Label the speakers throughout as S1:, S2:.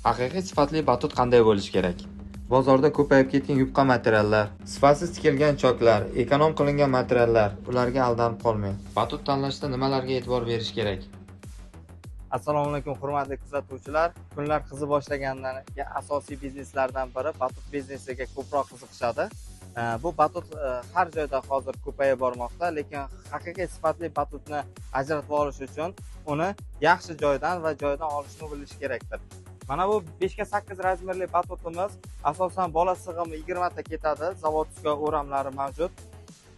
S1: Haqiqiy sifatli batut qanday bo'lishi kerak? Bozorda ko'payib ketgan yupqa materiallar, sifatsiz tikilgan choklar, ekonom qilingan materiallar, ularga aldanib qolmang. Batut tanlashda nimalarga e'tibor berish kerak?
S2: Assalomu alaykum hurmatli kuzatuvchilar. Kunlar qizib boshlaganidan asosiy bizneslardan biri batut biznesiga ko'proq qiziqishadi. Bu batut har joyda hozir ko'payib bormoqda, lekin haqiqiy sifatli batutni ajratib olish uchun uni yaxshi joydan va joydan olishni bilish kerakdir. Mana bu 5 ga 8 razmerli batutimiz asosan bola sig'imi 20 ta ketadi, zavodskiy o'ramlari mavjud.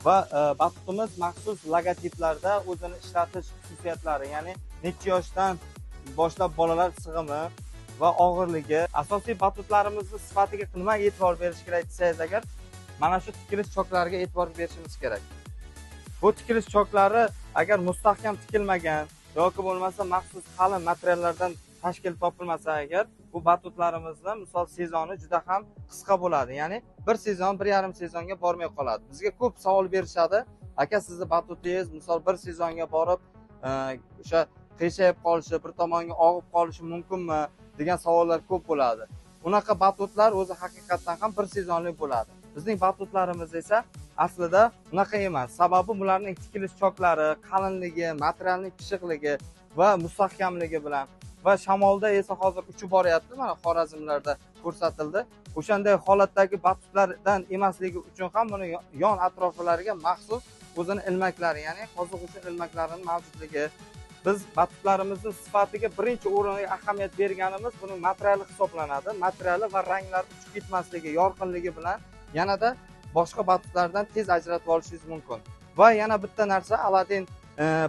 S2: Va batutimiz maxsus logotiplarda o'zini ishlatish xususiyatlari, ya'ni necha yoshdan boshlab bolalar sig'imi va og'irligi. Asosiy batutlarimizni sifatiga nima e'tibor berish kerak desangiz agar, mana shu tikilish choklariga e'tibor berishimiz kerak. Bu tikilish choklari agar mustahkam tikilmagan yoki bo'lmasa maxsus qalin materiallardan tashkil topilmasa agar, bu batutlarimizni misol sezoni juda ham qisqa bo'ladi. Ya'ni bir sezon, 1,5 sezonga bormay qoladi. Bizga ko'p savol berishadi. Aka, sizni batutingiz misol bir sezonga borib, o'sha qiyshayib qolishi, bir tomonga og'ib qolishi mumkinmi degan savollar ko'p bo'ladi. Unaqa batutlar o'zi haqiqatan ham bir sezonlik bo'ladi. Bizning batutlarimiz esa aslida unaqa emas. Sababi bularning tikilish choklari, qalinligi, materialning pishiqligi va mustahkamligi bilan va shamolda esa hozir uchib boryapti. Mana Xorazmlarda ko'rsatildi. O'shanday holatdagi batutlardan emasligi uchun ham buni yon atroflariga maxsus o'zini ilmaklari, ya'ni qoziq uchun ilmaklarining mavjudligi. Biz batutlarimizni sifatiga birinchi o'ringa ahamiyat berganimiz buning materiali hisoblanadi. Materiali va ranglari uchib ketmasligi, yorqinligi bilan yanada boshqa batutlardan tez ajratib olishingiz mumkin. Va yana bitta narsa, Aladin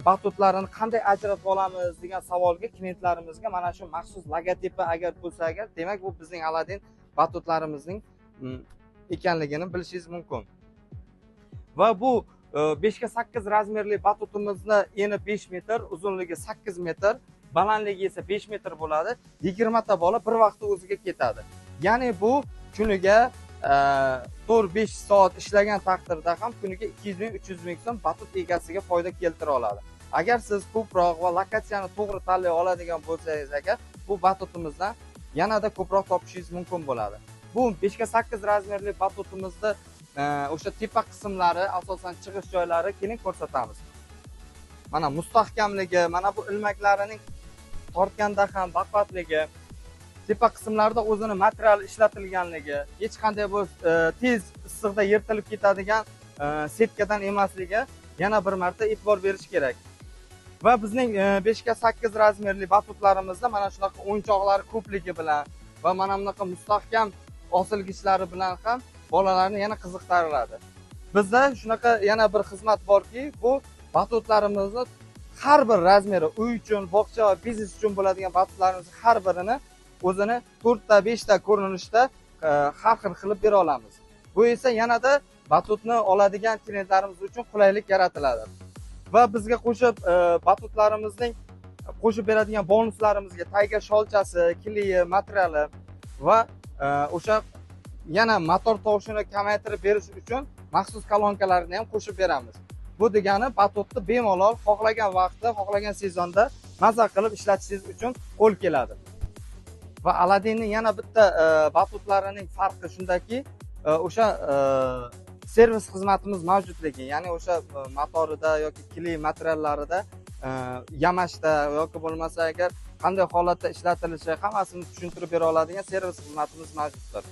S2: batutlarini qanday ajratib olamiz degan savolga klientlarimizga mana shu maxsus logotipi agar bo'lsa agar, demak bu bizning Aladin batutlarimizning ekanligini bilishingiz mumkin. Va bu 5 ga 8 razmerli batutimizni eni 5 metr, uzunligi 8 metr, balandligi esa 5 metr bo'ladi. 20 ta bola bir vaqtda o'ziga ketadi. Ya'ni bu kuniga 4-5 soat ishlagan taqdirda ham kuniga 200 ming, 300 ming so'm batut egasiga foyda keltira oladi. Agar siz ko'proq va lokatsiyani to'g'ri tanlay oladigan bo'lsangiz agar, bu batutimizdan yanada ko'proq topishingiz mumkin bo'ladi. Bu 5 ga 8 razmerli batutimizni o'sha tepa qismlari, asosan chiqish joylari keling ko'rsatamiz. Mana mustahkamligi, mana bu ilmaklarining tortganda ham baqvatligi, tepa qismlarida o'zini material ishlatilganligi, hech qanday bu tez issiqda yirtilib ketadigan setkadan emasligi yana bir marta e'tibor berish kerak. Va bizning 5 ga 8 razmerli batutlarimizda mana shunaqa o'yinchoqlari ko'pligi bilan va mana bunaqa mustahkam osilgichlari bilan ham bolalarni yana qiziqtiradi. Bizda shunaqa yana bir xizmat borki, bu batutlarimizni har bir razmeri, uy uchun, bog'cha va biznes uchun bo'ladigan batutlarimizni har birini o'zini 4 ta, 5 ta ko'rinishda har xil qilib bera olamiz. Bu esa yanada batutni oladigan klientlarimiz uchun qulaylik yaratiladi. Va bizga qo'shib batutlarimizning qo'shib beradigan bonuslarimizga tayga sholchasi, kiliyi, materiali va o'sha yana motor tovushini kamaytirib berish uchun maxsus kolonkalarni ham qo'shib beramiz. Bu degani batutni bemalol xohlagan vaqtda, xohlagan sezonda maza qilib ishlatishingiz uchun qo'l keladi. Va Aladinning yana bitta batutlarining farqi shundaki, o'sha servis xizmatimiz mavjudligi, ya'ni o'sha motorida yoki kili materiallarida yamashda yoki bo'lmasa agar qanday holatda ishlatilishi hammasini tushuntirib bera oladigan servis xizmatimiz mavjuddir.